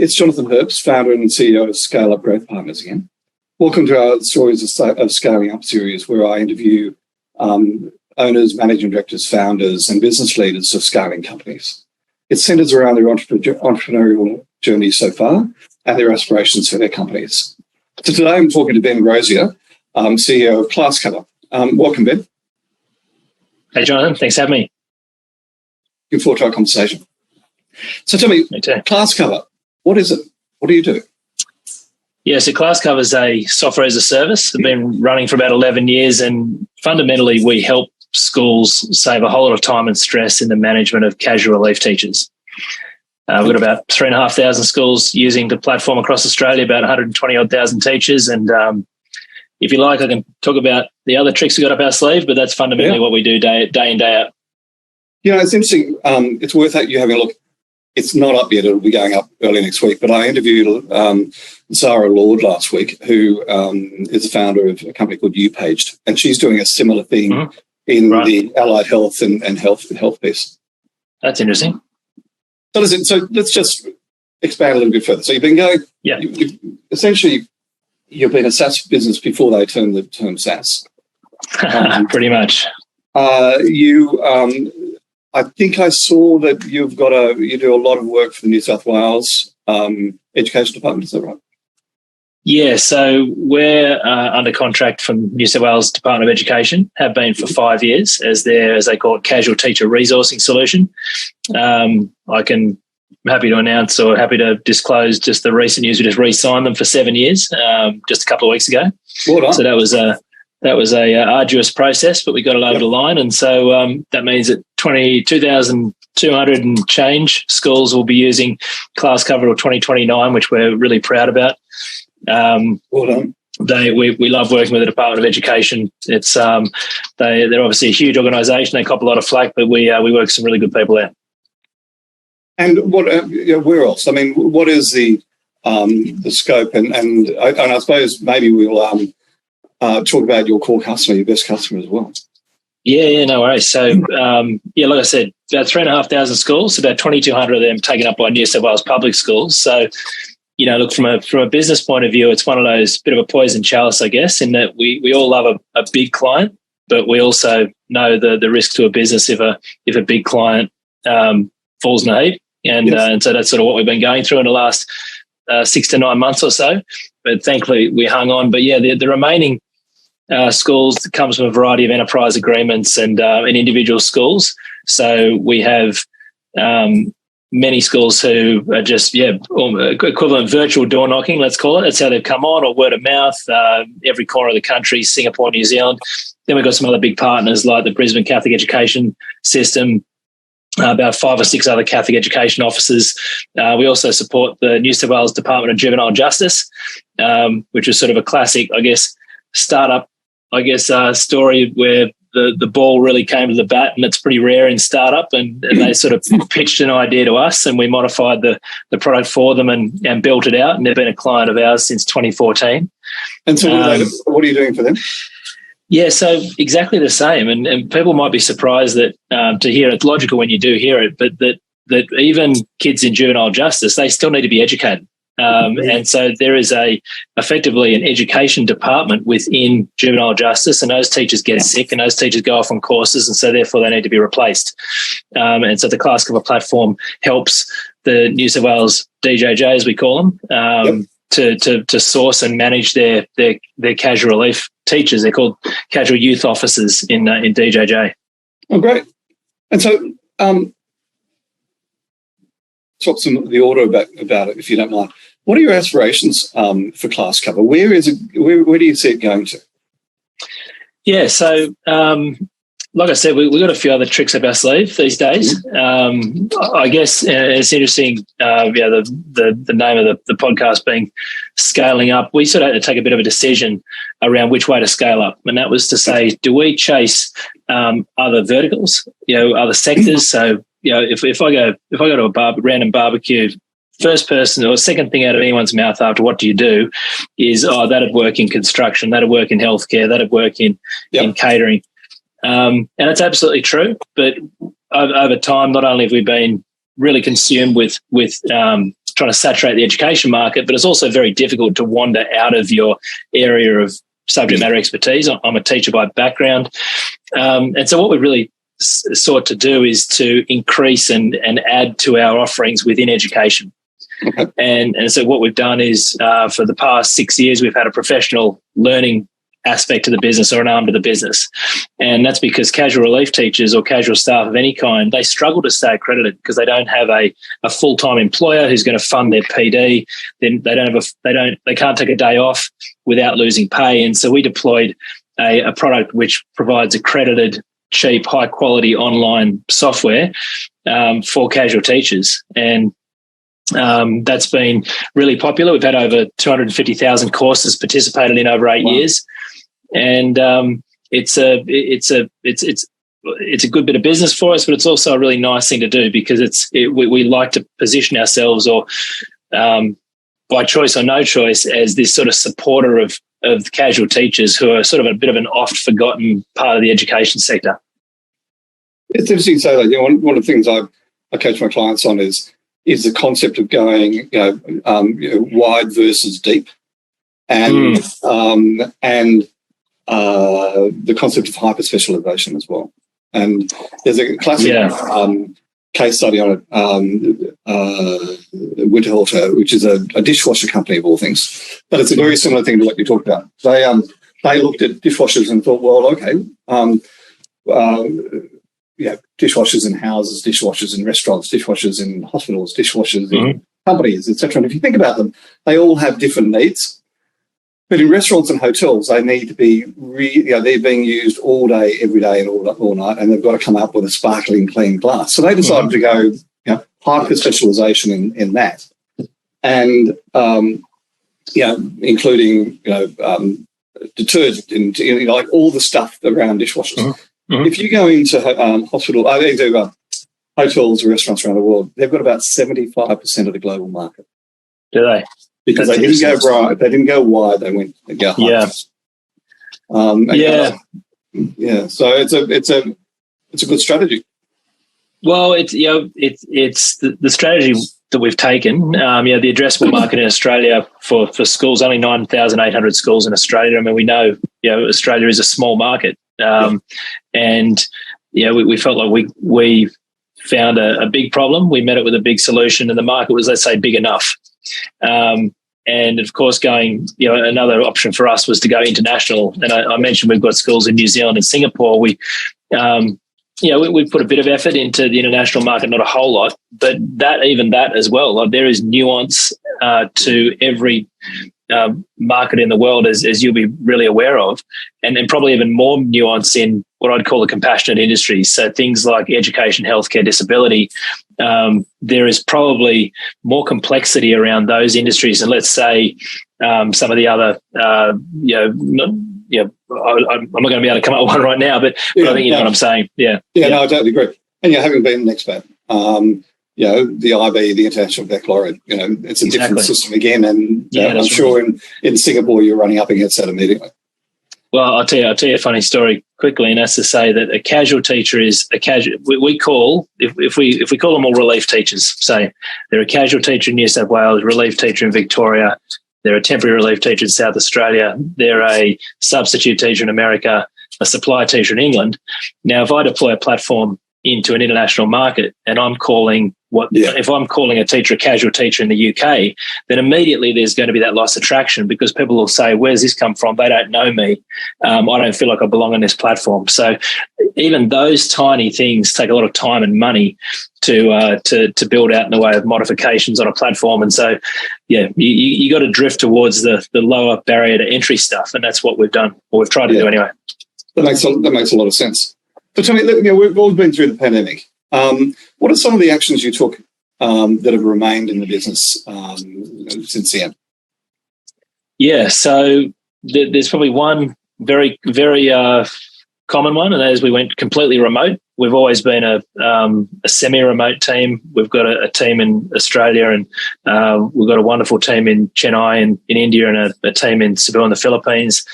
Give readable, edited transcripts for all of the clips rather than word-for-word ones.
It's Jonathan Herbst, founder and CEO of ScaleUp GROWTH Partners again. Welcome to our Stories of Scaling Up series, where I interview owners, managing directors, founders, and business leaders of scaling companies. It centers around their entrepreneurial journey so far and their aspirations for their companies. So today I'm talking to Ben Rozier, CEO of CLASSCOVER. Welcome, Ben. Hey, Jonathan. Thanks for having me. Looking forward to our conversation. So tell me CLASSCOVER, what is it? What do you do? Yeah, so CLASSCOVER is a software as a service. It's been running for about 11 years, and fundamentally we help schools save a whole lot of time and stress in the management of casual relief teachers. We've got about 3,500 schools using the platform across Australia, about 120-odd thousand teachers. And if you like, I can talk about the other tricks we've got up our sleeve, but that's fundamentally what we do day in, day out. You know, it's interesting. It's worth you having a look. It's not up yet. It'll be going up early next week. But I interviewed Zara Lord last week, who is the founder of a company called UPaged, and she's doing a similar thing in the allied health and health piece. That's interesting. So let's just expand a little bit further. So you've been going. Yeah. Essentially, you've been a SaaS business before they turned the term SaaS. Pretty much. I think I saw that you do a lot of work for the New South Wales Education Department. Is that right? Yeah, so we're under contract from New South Wales Department of Education, have been for 5 years as their, as they call it, casual teacher resourcing solution. I'm happy to announce or happy to disclose just the recent news. We just re-signed them for 7 years just a couple of weeks ago. Well done. So that was a arduous process, but we got it over the line. And so that means that 22,200 and change schools will be using CLASSCOVER till 2029, which we're really proud about. Well done. We love working with the Department of Education. It's they're obviously a huge organisation. They cop a lot of flack, but we work with some really good people there. And what where else? I mean, what is the scope? And I suppose maybe we'll talk about your core customer, your best customer as well. Yeah, no worries. So, like I said, about 3,500 schools, about 2,200 of them taken up by New South Wales public schools. So, look, from a business point of view, it's one of those bit of a poison chalice, I guess, in that we all love a big client, but we also know the risk to a business if a big client falls in a heap. And so that's sort of what we've been going through in the last 6 to 9 months or so. But thankfully, we hung on. But yeah, the remaining schools comes from a variety of enterprise agreements and individual schools. So we have many schools who are just, equivalent virtual door knocking, let's call it. That's how they've come on, or word of mouth, every corner of the country, Singapore, New Zealand. Then we've got some other big partners like the Brisbane Catholic Education System, about 5 or 6 other Catholic education offices. We also support the New South Wales Department of Juvenile Justice, which is sort of a classic, startup, story where the ball really came to the bat, and it's pretty rare in startup. And they sort of pitched an idea to us, and we modified the product for them and built it out. And they've been a client of ours since 2014. And so what are you doing for them? Yeah, so exactly the same. And people might be surprised that to hear it. It's logical when you do hear it, but that even kids in juvenile justice, they still need to be educated. And so there is effectively an education department within juvenile justice, and those teachers get sick and those teachers go off on courses, and so therefore they need to be replaced. And so the CLASSCOVER platform helps the New South Wales DJJ, as we call them, to source and manage their casual relief teachers. They're called casual youth officers in DJJ. Oh, great. And so talk some the order about it, if you don't mind. What are your aspirations for CLASSCOVER? Where is it? Where do you see it going to? Yeah, so like I said, we've got a few other tricks up our sleeve these days. I guess it's interesting. The name of the podcast being Scaling Up. We sort of had to take a bit of a decision around which way to scale up, and that was to say, do we chase other verticals, other sectors? So, if I go to a random barbecue, first person or second thing out of anyone's mouth after what do you do is, that'd work in construction, that'd work in healthcare, that'd work in catering. And it's absolutely true. But over time, not only have we been really consumed with trying to saturate the education market, but it's also very difficult to wander out of your area of subject matter expertise. I'm a teacher by background. And so what we really sought to do is to increase and add to our offerings within education. Okay. And so what we've done is for the past 6 years, we've had a professional learning aspect to the business, or an arm to the business. And that's because casual relief teachers or casual staff of any kind, they struggle to stay accredited because they don't have a full-time employer who's going to fund their PD. Then they can't take a day off without losing pay. And so we deployed a product which provides accredited, cheap, high-quality online software for casual teachers. And that's been really popular. We've had over 250,000 courses participated in over 8 years. And it's a good bit of business for us, but it's also a really nice thing to do because we like to position ourselves, or by choice or no choice, as this sort of supporter of casual teachers who are sort of a bit of an oft forgotten part of the education sector. It's interesting to say that. One of the things I coach my clients on is the concept of going wide versus deep, and the concept of hyper specialization as well. And there's a classic case study on it, Winterhalter, which is a dishwasher company of all things, but it's a very similar thing to what you talked about. They looked at dishwashers and thought, well, okay, dishwashers in houses, dishwashers in restaurants, dishwashers in hospitals, dishwashers in companies, etc. And if you think about them, they all have different needs. But in restaurants and hotels, they need to be they're being used all day, every day, and all night, and they've got to come up with a sparkling clean glass. So they decided to go hyper specialization in that, and including detergent and like all the stuff around dishwashers. If you go into hotels or restaurants around the world, they've got about 75% of the global market. Do they? Because they didn't go broad, they didn't go wide, they went high. So it's a good strategy. Well, it's the strategy that we've taken. The addressable market in Australia for schools, only 9,800 schools in Australia. I mean, we know Australia is a small market, and we felt like we found a big problem. We met it with a big solution, and the market was, let's say, big enough. And of course, another option for us was to go international. And I mentioned we've got schools in New Zealand and Singapore. We put a bit of effort into the international market, not a whole lot, but even that as well. Like, there is nuance to every market in the world, as you'll be really aware of, and probably even more nuance in what I'd call the compassionate industries. So things like education, healthcare, disability. There is probably more complexity around those industries, and let's say some of the other. I'm not going to be able to come up with one right now, but I think you know what I'm saying. No, I totally agree. And having been an expat, the IB, the International Baccalaureate, it's a different system again, and I'm sure in Singapore you're running up against that immediately. Well, I'll tell you a funny story quickly, and that's to say that a casual teacher is a casual. We call, if we call them all relief teachers, say they're a casual teacher in New South Wales, relief teacher in Victoria, they're a temporary relief teacher in South Australia, they're a substitute teacher in America, a supply teacher in England. Now, if I deploy a platform into an international market and I'm calling if I'm calling a teacher a casual teacher in the UK, then immediately there's going to be that loss of traction because people will say, where's this come from? They don't know me. I don't feel like I belong on this platform. So even those tiny things take a lot of time and money to build out in the way of modifications on a platform. And so, you got to drift towards the lower barrier to entry stuff. And that's what we've done, or we've tried to do anyway. That makes a lot of sense. But tell me, we've all been through the pandemic. What are some of the actions you took that have remained in the business since the end? Yeah, so there's probably one very, very common one, and that is we went completely remote. We've always been a semi-remote team. We've got a team in Australia, and we've got a wonderful team in Chennai in India, and a team in Cebu in the Philippines.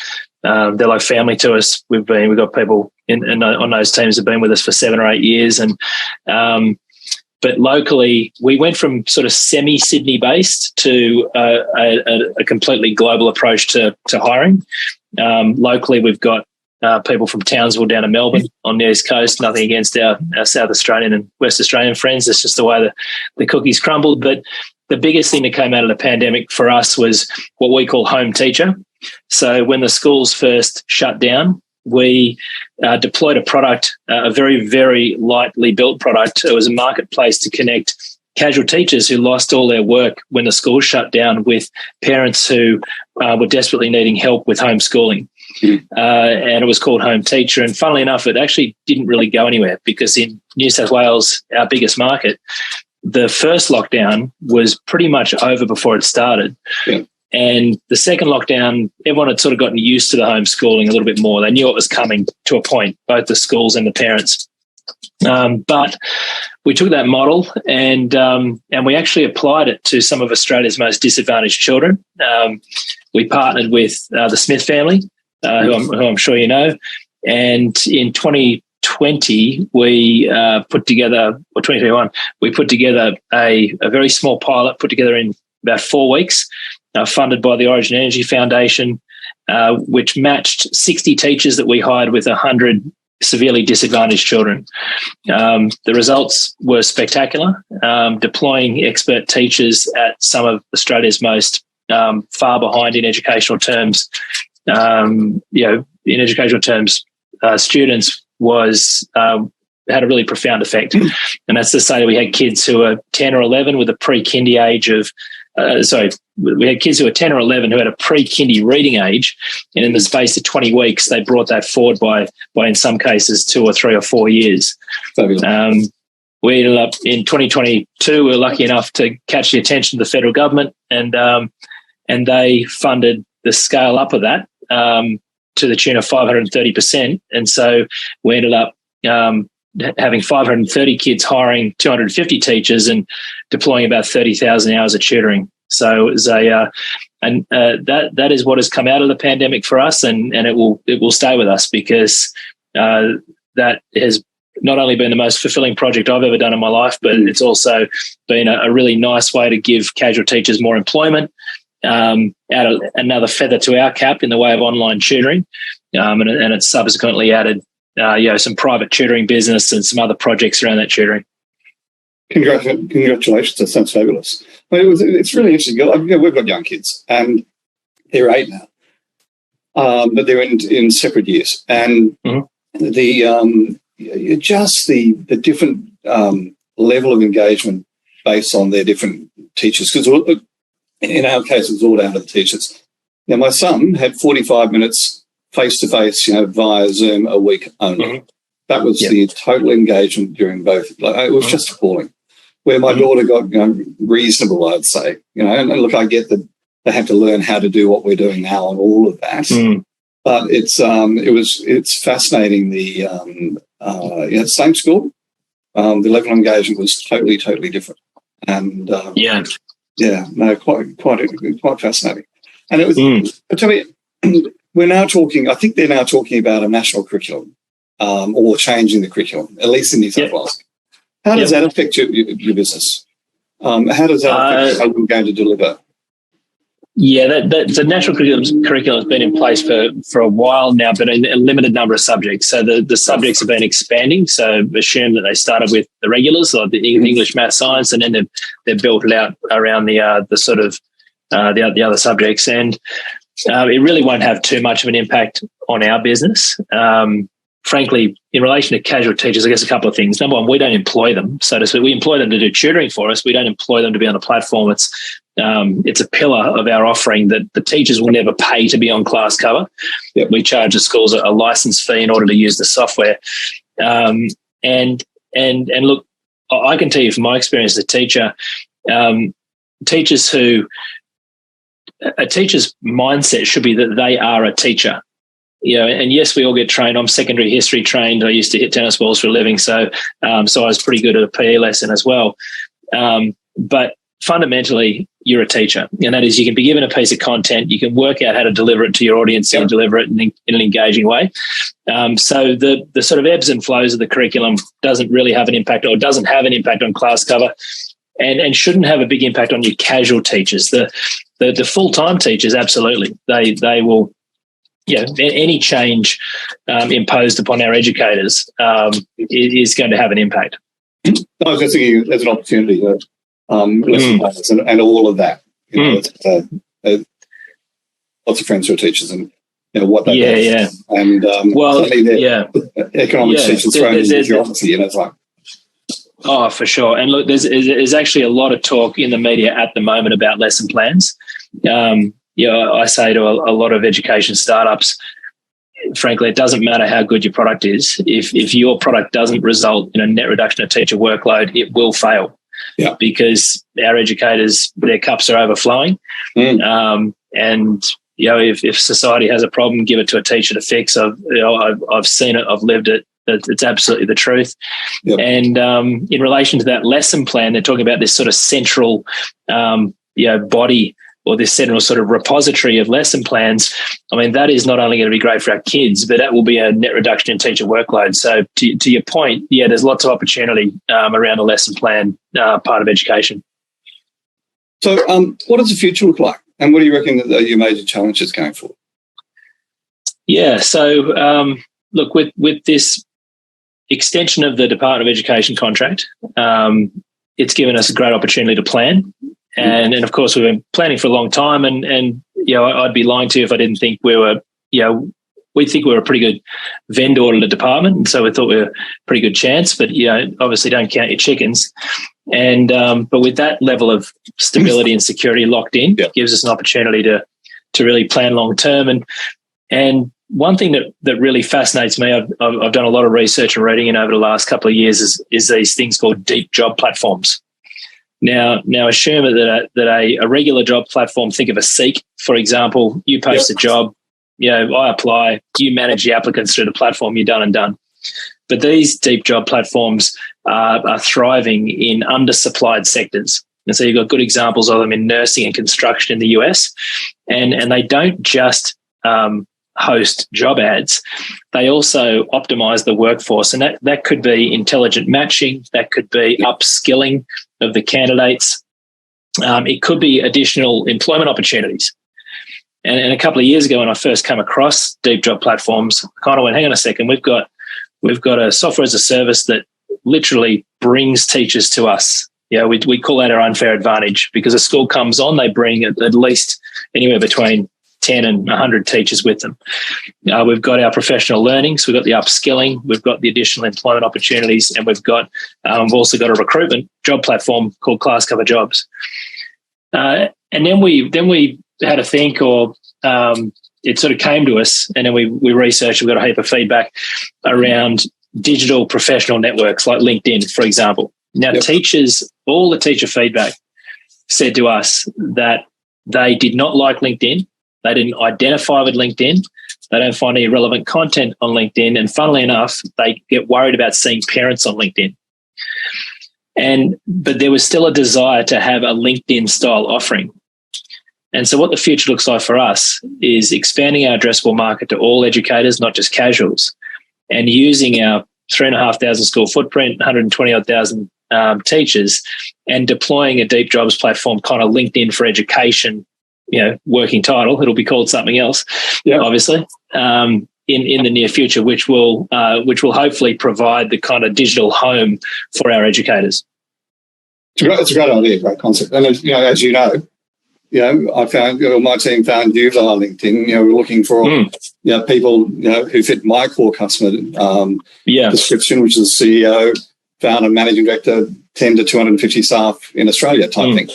They're like family to us. We've got people on those teams have been with us for 7 or 8 years, and But locally, we went from sort of semi-Sydney based to a completely global approach to hiring. Locally, we've got people from Townsville down to Melbourne on the East Coast. Nothing against our South Australian and West Australian friends. It's just the way the cookies crumbled. But the biggest thing that came out of the pandemic for us was what we call home teacher. So when the schools first shut down, we deployed a product, a very, very lightly built product. It was a marketplace to connect casual teachers who lost all their work when the schools shut down with parents who were desperately needing help with homeschooling. And it was called Home Teacher. And funnily enough, it actually didn't really go anywhere because in New South Wales, our biggest market, the first lockdown was pretty much over before it started. Yeah. And the second lockdown, everyone had sort of gotten used to the homeschooling a little bit more. They knew it was coming to a point, both the schools and the parents. But we took that model and we actually applied it to some of Australia's most disadvantaged children. We partnered with the Smith family, who I'm sure you know. And in 2020, we put together, or 2021, we put together a very small pilot, put together in about 4 weeks, funded by the Origin Energy Foundation, which matched 60 teachers that we hired with 100 severely disadvantaged children. The results were spectacular, deploying expert teachers at some of Australia's most far behind in educational terms. Students had a really profound effect. And that's to say that we had kids who were 10 or 11 with a pre-kindy age of, we had kids who were 10 or 11 who had a pre-kindy reading age. And in the space of 20 weeks, they brought that forward by in some cases 2 or 3 or 4 years. We ended up in 2022, we were lucky enough to catch the attention of the federal government and they funded the scale up of that to the tune of 530%. And so we ended up having 530 kids hiring 250 teachers and deploying about 30,000 hours of tutoring. So it was that is what has come out of the pandemic for us, and it will stay with us because that has not only been the most fulfilling project I've ever done in my life, but it's also been a really nice way to give casual teachers more employment, add another feather to our cap in the way of online tutoring, and it's subsequently added some private tutoring business and some other projects around that tutoring. Congratulations. That sounds fabulous. It's really interesting. We've got young kids and they're 8 now, but they're in separate years. And the different level of engagement based on their different teachers, because in our case, it was all down to the teachers. Now, my son had 45 minutes face-to-face, via Zoom a week only. That was the total engagement during both. It was just appalling. Where my daughter got reasonable, I'd say. And look, I get that they have to learn how to do what we're doing now and all of that. But it's fascinating. The same school, the level of engagement was totally different. And quite fascinating. And it was. But tell me. We're now talking, I think they're now talking about a national curriculum or changing the curriculum, at least in New South Wales. How does that affect your business? How does that affect how you're going to deliver? The national curriculum has been in place for a while now, but in a limited number of subjects. So the subjects have been expanding. So assume that they started with the regulars, like the English, math, science, and then they've built it out around the other subjects. And it really won't have too much of an impact on our business. Frankly, in relation to casual teachers, I guess a couple of things. Number one, we don't employ them, so to speak. We employ them to do tutoring for us. We don't employ them to be on the platform. It's a pillar of our offering that the teachers will never pay to be on ClassCover. We charge the schools a license fee in order to use the software. And look, I can tell you from my experience as a teacher, a teacher's mindset should be that they are a teacher. And yes, we all get trained. I'm secondary history trained. I used to hit tennis balls for a living, so I was pretty good at a PE lesson as well. But fundamentally, you're a teacher. And that is, you can be given a piece of content, you can work out how to deliver it to your audience and deliver it in an engaging way. So the sort of ebbs and flows of the curriculum doesn't really have an impact, or doesn't have an impact on ClassCover, and shouldn't have a big impact on your casual teachers. The full-time teachers, absolutely. They will, any change imposed upon our educators is going to have an impact. I was just thinking there's an opportunity to lesson plans and all of that. Lots of friends who are teachers, and what they do. And economics teachers thrown into geography, it's like. Oh, for sure. And look, there's actually a lot of talk in the media at the moment about lesson plans. I say to a lot of education startups, frankly, it doesn't matter how good your product is. If your product doesn't result in a net reduction of teacher workload, it will fail. Yeah. Because our educators, their cups are overflowing. And if society has a problem, give it to a teacher to fix. I've seen it. I've lived it. It's absolutely the truth. Yep. And in relation to that lesson plan, they're talking about this sort of central, body, or this central sort of repository of lesson plans. I mean, that is not only going to be great for our kids, but that will be a net reduction in teacher workload. So to your point, there's lots of opportunity around the lesson plan part of education. So what does the future look like? And what do you reckon that are your major challenges going forward? Yeah, so look, with this extension of the Department of Education contract, it's given us a great opportunity to plan. And of course, we've been planning for a long time. And I'd be lying to you if I didn't think we were, we think we're a pretty good vendor to the department. And so we thought we were a pretty good chance. But, obviously don't count your chickens. And but with that level of stability and security locked in, it gives us an opportunity to really plan long term. And one thing that really fascinates me, I've done a lot of research and reading in over the last couple of years, is these things called deep job platforms. Now assume that a regular job platform, think of a Seek, for example. You post a job, I apply, you manage the applicants through the platform, you're done and done. But these deep job platforms are thriving in undersupplied sectors. And so you've got good examples of them in nursing and construction in the US. And they don't just host job ads, they also optimize the workforce. And that could be intelligent matching, that could be upskilling of the candidates. It could be additional employment opportunities. And a couple of years ago, when I first came across deep job platforms, I kind of went, hang on a second, we've got a software as a service that literally brings teachers to us. We call that our unfair advantage, because a school comes on, they bring at least anywhere between 10 and 100 teachers with them. We've got our professional learnings, we've got the upskilling, we've got the additional employment opportunities, and we've also got a recruitment job platform called ClassCover Jobs. And then we had to think, or it sort of came to us, and then we researched, we got a heap of feedback around digital professional networks like LinkedIn, for example. Now, teachers, all the teacher feedback said to us that they did not like LinkedIn. They didn't identify with LinkedIn. They don't find any relevant content on LinkedIn. And funnily enough, they get worried about seeing parents on LinkedIn. But there was still a desire to have a LinkedIn style offering. And so what the future looks like for us is expanding our addressable market to all educators, not just casuals, and using our 3,500 school footprint, 120,000 teachers, and deploying a deep jobs platform, kind of LinkedIn for education, working title. It'll be called something else, obviously, in the near future, which will hopefully provide the kind of digital home for our educators. It's a great idea, great concept. And as you know, I found, my team found you via LinkedIn. We're looking for people who fit my core customer description, which is CEO, founder, managing director, 10 to 250 staff in Australia type thing.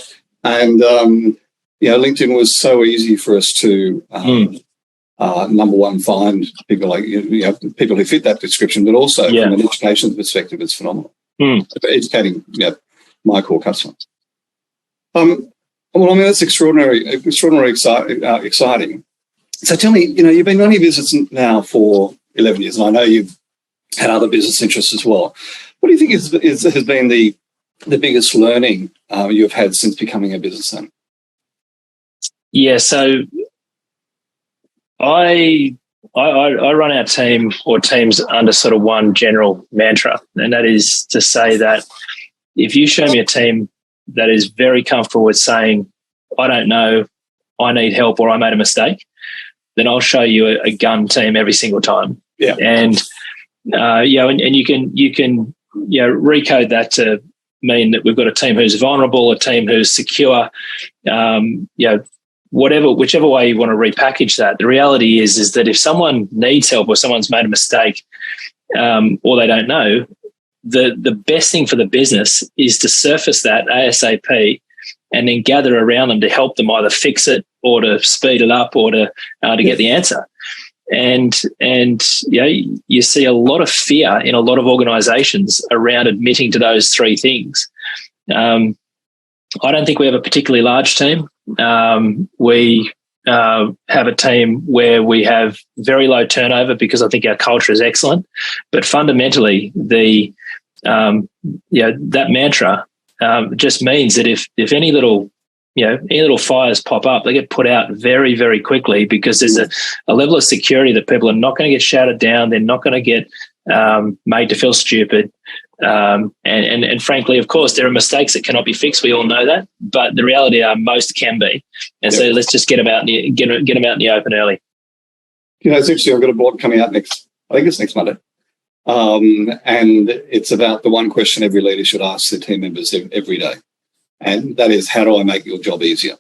And LinkedIn was so easy for us to number one, find people like people who fit that description, but also from an education perspective, it's phenomenal. Educating my core customer. Well, I mean, that's extraordinarily exciting. So tell me, you've been running your business now for 11 years, and I know you've had other business interests as well. What do you think has been the biggest learning you've had since becoming a business owner? Yeah, so I run our team or teams under sort of one general mantra, and that is to say that if you show me a team that is very comfortable with saying, I don't know, I need help, or I made a mistake, then I'll show you a gun team every single time. Yeah. And and you can recode that to mean that we've got a team who's vulnerable, a team who's secure, whichever way you want to repackage that. The reality is that if someone needs help or someone's made a mistake or they don't know, the best thing for the business is to surface that ASAP and then gather around them to help them either fix it or to speed it up or to get the answer. And you see a lot of fear in a lot of organizations around admitting to those three things. I don't think we have a particularly large team. We have a team where we have very low turnover because I think our culture is excellent. But fundamentally, that mantra just means that if any little fires pop up, they get put out very, very quickly because there's a level of security that people are not going to get shouted down. They're not going to get made to feel stupid. And frankly, of course, there are mistakes that cannot be fixed. We all know that, but the reality are most can be. And so let's just get them out in the open early. It's interesting. I've got a board coming out next Monday. And it's about the one question every leader should ask their team members every day. And that is, how do I make your job easier?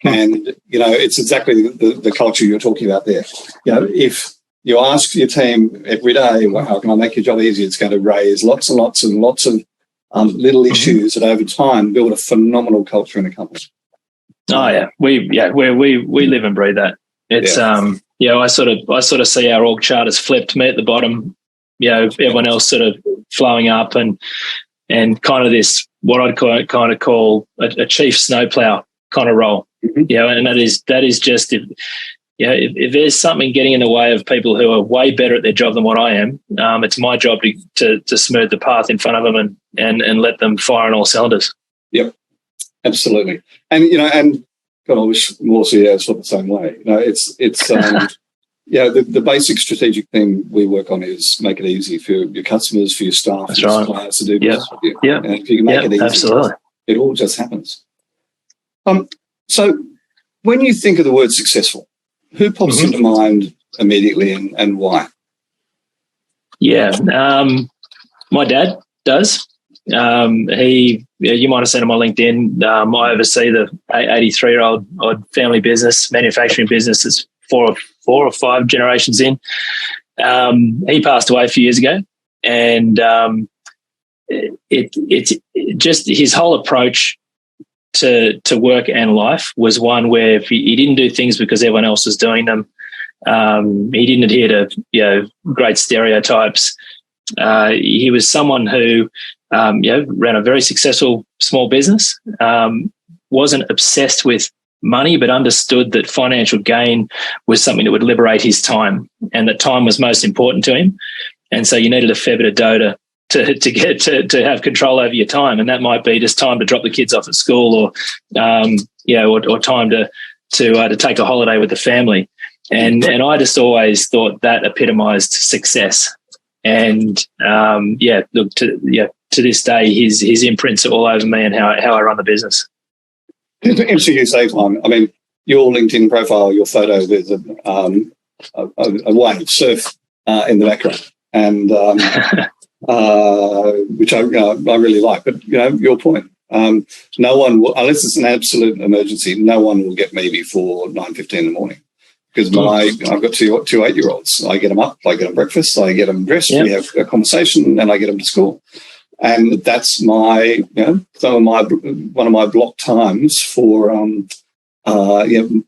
And, it's exactly the culture you're talking about there. If you ask your team every day, well, how can I make your job easier? It's going to raise lots and lots and lots of little issues that over time build a phenomenal culture in a company. Oh, yeah. We live and breathe that. It's, I sort of see our org chart as flipped, me at the bottom, everyone else sort of flowing up and kind of this, what I'd call a chief snowplow kind of role. Mm-hmm. And that is just if there's something getting in the way of people who are way better at their job than what I am, it's my job to smooth the path in front of them and let them fire on all cylinders. Yep, absolutely. And God, I wish more CEOs thought the same way. It's the basic strategic thing we work on is make it easy for your customers, for your staff, for your suppliers to do business with you. Yeah. And if you can make it easy, absolutely, it all just happens. So when you think of the word successful, who pops into mind immediately and why? Yeah, my dad does. You might have seen on my LinkedIn, I oversee the 83-year-old family business, manufacturing business that's four or five generations in. He passed away a few years ago, and it's just his whole approach to work and life was one where he didn't do things because everyone else was doing them. He didn't adhere to great stereotypes. He was someone who ran a very successful small business, wasn't obsessed with money, but understood that financial gain was something that would liberate his time, and that time was most important to him. And so you needed a fair bit of dough to have control over your time, and that might be just time to drop the kids off at school, or time to take a holiday with the family. And I just always thought that epitomized success. And to this day, his imprints are all over me and how I run the business. Interesting you say time. I mean, your LinkedIn profile, your photo, there's a wave surf in the background, and which I really like. But your point. No one will, unless it's an absolute emergency, no one will get me before 9:15 in the morning. Because I've got two 8-year-olds. I get them up, I get them breakfast, I get them dressed, we have a conversation, and I get them to school. And that's my, one of my block times for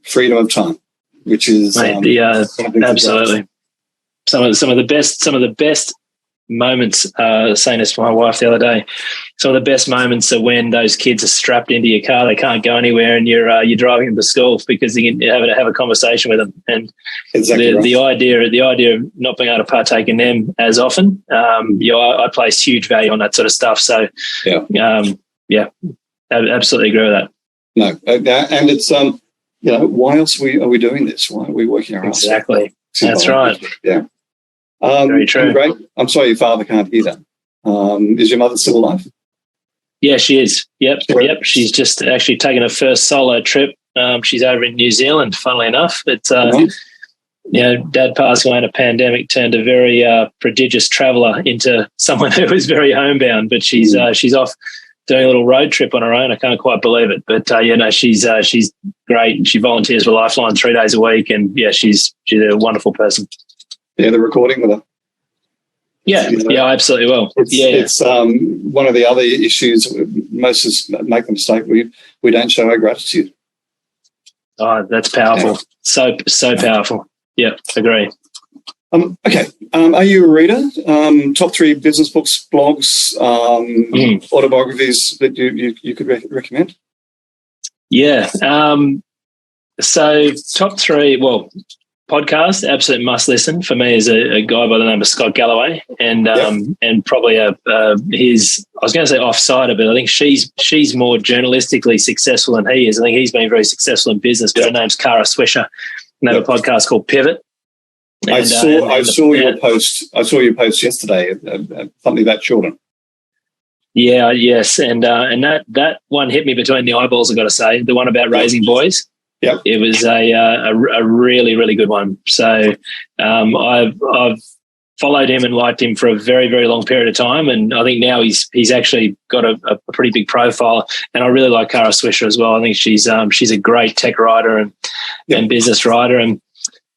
freedom of time, which is absolutely some of the best moments. Saying this to my wife the other day, some of the best moments are when those kids are strapped into your car, they can't go anywhere, and you're driving them to school because you can have a conversation with them. And exactly the idea of not being able to partake in them as often, I place huge value on that sort of stuff. So I absolutely agree with that. No, and it's why else are we doing this? Why are we working our ass off? Exactly. That's right. Yeah. Very true. Great. I'm sorry your father can't hear that. Is your mother still alive? Yeah, she is. Yep. She's just actually taken her first solo trip. She's over in New Zealand, funnily enough. But Dad passed away in a pandemic, turned a very prodigious traveller into someone who was very homebound. But she's off doing a little road trip on her own. I can't quite believe it. But she's great. She volunteers for Lifeline 3 days a week, and she's a wonderful person. Yeah, the recording with her. Yeah, absolutely will. It's one of the other issues. Most of us make the mistake. We don't show our gratitude. Oh, that's powerful. Yeah. So powerful. Yeah, agree. Okay. Are you a reader? Top 3 business books, blogs, autobiographies that you could recommend? Yeah. So top 3. Well, podcast, absolute must listen for me is a guy by the name of Scott Galloway, and probably I was going to say off-sider, but I think she's more journalistically successful than he is. I think he's been very successsul in business, but her name's Kara Swisher, and they have a podcast called Pivot. And, I saw your post. I saw your post yesterday. Something about children. Yeah. Yes. And that one hit me between the eyeballs. I got to say, the one about raising boys. Yeah, it was a really, really good one. So I've followed him and liked him for a very, very long period of time, and I think now he's actually got a pretty big profile. And I really like Kara Swisher as well. I think she's a great tech writer and business writer. And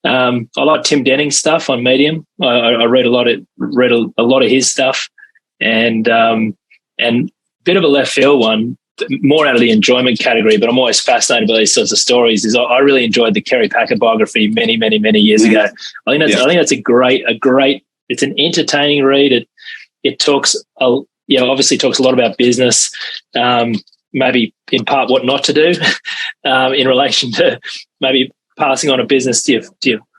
I like Tim Denning's stuff on Medium. I read a lot of his stuff, and bit of a left field one, more out of the enjoyment category, but I'm always fascinated by these sorts of stories. Is I really enjoyed the Kerry Packer biography many, many, many years ago. I think that's a great. It's an entertaining read. It talks, obviously talks a lot about business. Maybe in part what not to do in relation to maybe passing on a business to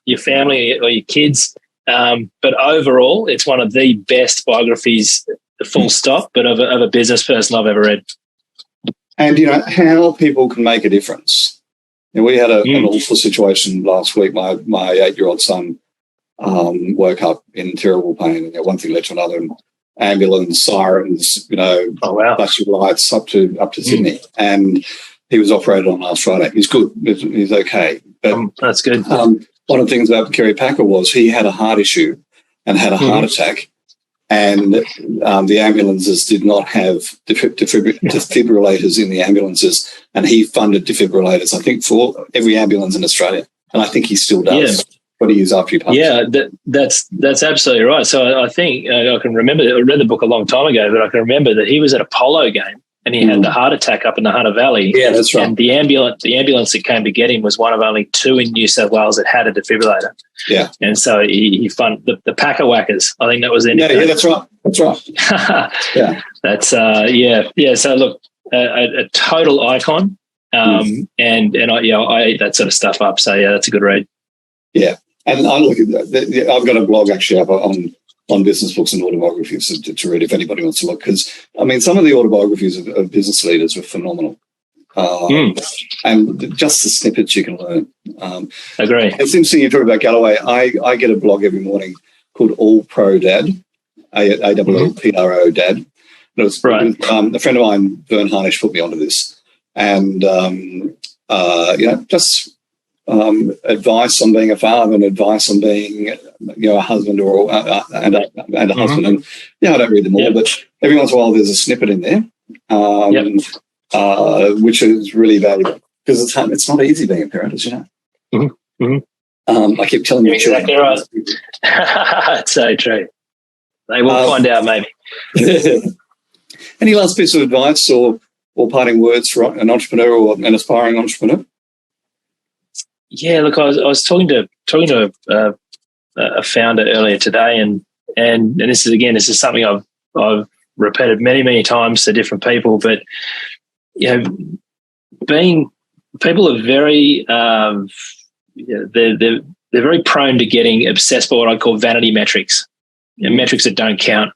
your family or your kids. But overall, it's one of the best biographies, full stop, but of a business person I've ever read. And, how people can make a difference. We had an awful situation last week. My 8-year-old son woke up in terrible pain. And one thing led to another. And ambulance, sirens, flashing lights up to Sydney. And he was operated on last Friday. He's good. He's okay. But that's good. One of the things about Kerry Packer was he had a heart issue and had a heart attack. And the ambulances did not have defibrillators in the ambulances, and he funded defibrillators, I think, for every ambulance in Australia, and I think he still does. 20 years after he passed. Yeah, that's absolutely right. So I think I can remember. I read the book a long time ago, but I can remember that he was at a polo game and he had the heart attack up in the Hunter Valley. Yeah, that's right. And the ambulance that came to get him was one of only 2 in New South Wales that had a defibrillator. Yeah. And so he funded the Packer Whackers. I think that was their nickname. Yeah, that's right. That's right. Yeah. That's So look, a total icon. And I eat that sort of stuff up. So yeah, that's a good read. Yeah. And I look at I've got a blog actually up on business books and autobiographies to read if anybody wants to look, because some of the autobiographies of business leaders were phenomenal, and just the snippets you can learn. Agree. It's interesting you talk about Galloway. I get a blog every morning called All Pro Dad, ALLPRO Dad. And it was right. A friend of mine, Vern Harnish, put me onto this, and just advice on being a father and advice on being, a husband or and a husband. And I don't read them all, but every once in a while there's a snippet in there, which is really valuable because it's not easy being a parent, as you know. I keep telling you, exactly right. It's so true. They will find out, maybe. Any last piece of advice or parting words for an entrepreneur or an aspiring entrepreneur? Yeah, look, I was talking to a founder earlier today, and this is something I've repeated many times to different people, but people are very they're very prone to getting obsessed by what I call vanity metrics, metrics that don't count.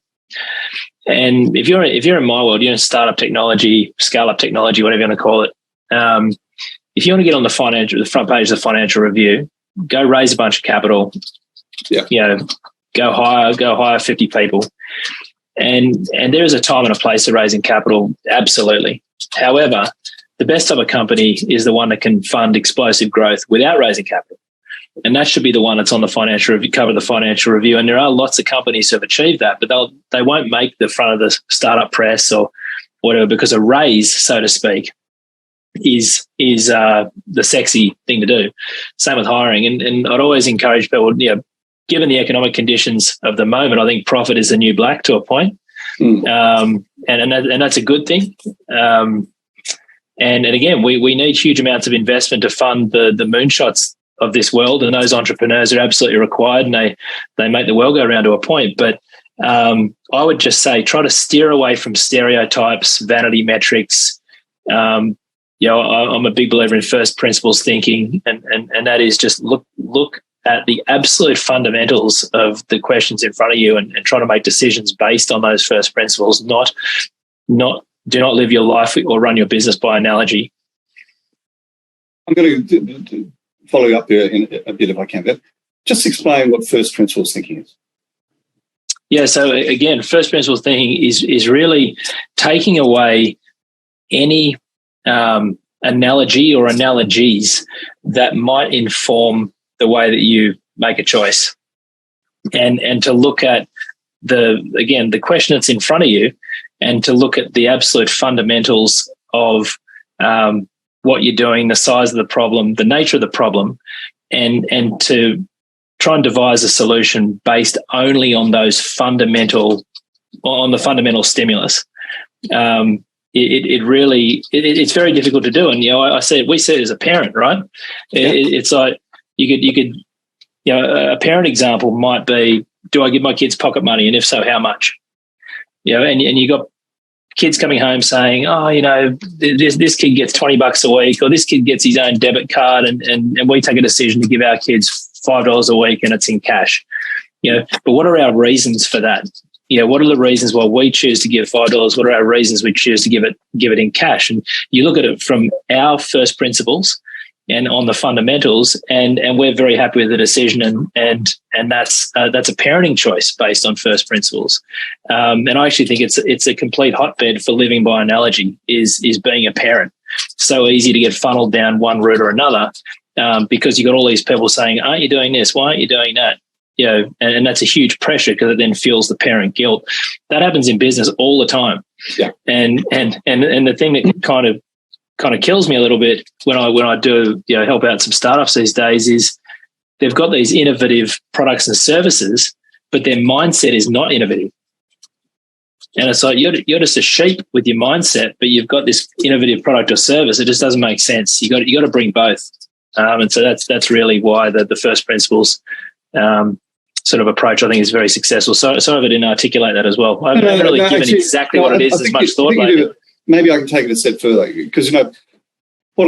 And if you're in my world, startup technology, scale up technology, whatever you want to call it, if you want to get on the front page of the Financial Review, go raise a bunch of capital. Yeah. Go hire 50 people. And there is a time and a place for raising capital, absolutely. However, the best type of company is the one that can fund explosive growth without raising capital. And that should be the one that's on the Financial Review, cover the Financial Review. And there are lots of companies who have achieved that, but they won't make the front of the startup press or whatever, because a raise, so to speak, is the sexy thing to do. Same with hiring. And I'd always encourage people, given the economic conditions of the moment, I think profit is the new black to a point. And that's a good thing. And again, we need huge amounts of investment to fund the moonshots of this world, and those entrepreneurs are absolutely required, and they make the world go around to a point. But I would just say try to steer away from stereotypes, vanity metrics. I'm a big believer in first principles thinking, and that is just look at the absolute fundamentals of the questions in front of you and try to make decisions based on those first principles, do not live your life or run your business by analogy. I'm going to follow you up there in a bit if I can, but just explain what first principles thinking is. Yeah, so again, first principles thinking is really taking away any analogy or analogies that might inform the way that you make a choice, and to look at the question that's in front of you, and to look at the absolute fundamentals of what you're doing, the size of the problem, the nature of the problem, and to try and devise a solution based only on the fundamental stimulus. It's very difficult to do, and we see it as a parent, right? Yeah. It's like you could a parent example might be, do I give my kids pocket money, and if so, how much? And you got kids coming home saying, this kid gets $20 a week, or this kid gets his own debit card, and we take a decision to give our kids $5 a week and it's in cash. But what are our reasons for that? What are the reasons why we choose to give $5? What are our reasons we choose to give it in cash? And you look at it from our first principles and on the fundamentals, and we're very happy with the decision, and that's a parenting choice based on first principles. And I actually think it's a complete hotbed for living by analogy is being a parent. So easy to get funneled down one route or another, because you got all these people saying, "Aren't you doing this? Why aren't you doing that?" And that's a huge pressure, because it then fuels the parent guilt. That happens in business all the time. Yeah. And the thing that kind of kills me a little bit when I do help out some startups these days is they've got these innovative products and services, but their mindset is not innovative. And it's like you're just a sheep with your mindset, but you've got this innovative product or service. It just doesn't make sense. You got to bring both. And so that's really why the first principles sort of approach, I think, is very successful. Sorry if I didn't articulate that as well. I haven't really given exactly what it is as much thought lately. Maybe I can take it a step further, because one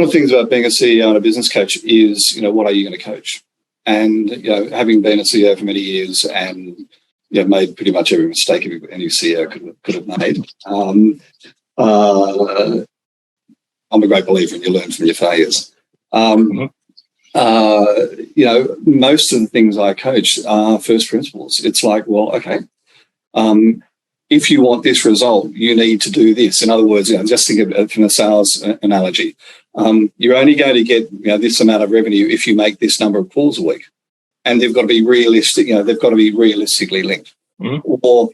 of the things about being a CEO and a business coach is what are you going to coach? And having been a CEO for many years and made pretty much every mistake any CEO could have made. I'm a great believer in you learn from your failures. Most of the things I coach are first principles. It's like, well, okay. If you want this result, you need to do this. In other words, just think of it from a sales analogy. You're only going to get this amount of revenue if you make this number of calls a week, and they've got to be realistic. They've got to be realistically linked. Or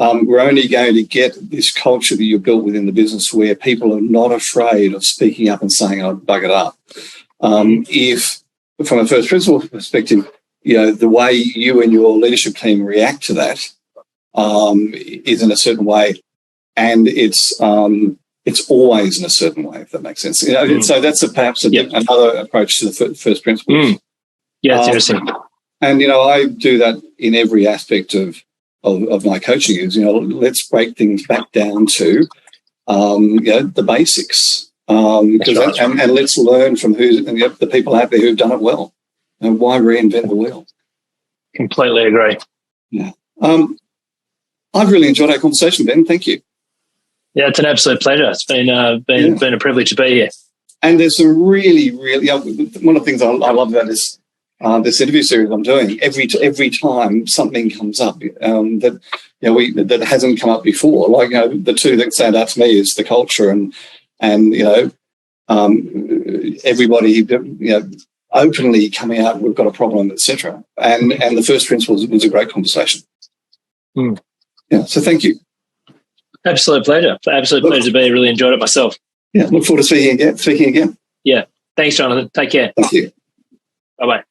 we're only going to get this culture that you've built within the business where people are not afraid of speaking up and saying, "I'll bug it up." If, from a first principle perspective, the way you and your leadership team react to that is in a certain way, and it's always in a certain way, if that makes sense. So that's perhaps another approach to the first principles. Yeah, it's interesting. And I do that in every aspect of my coaching. Is let's break things back down to the basics, right. and let's learn from the people out there who've done it well, and why reinvent the wheel. Completely agree. Yeah. I've really enjoyed our conversation, Ben. Thank you. Yeah, it's an absolute pleasure. It's been a privilege to be here. And there's some really, really, one of the things I love about this interview series I'm doing, every time something comes up that that hasn't come up before. Like, the two that stand out to me is the culture and everybody openly coming out, we've got a problem, etc. And the first principles was a great conversation. Yeah, so thank you. Absolute pleasure. Absolute pleasure to be. Really enjoyed it myself. Yeah, look forward to speaking again. Yeah. Thanks, Jonathan. Take care. Thank you. Bye-bye.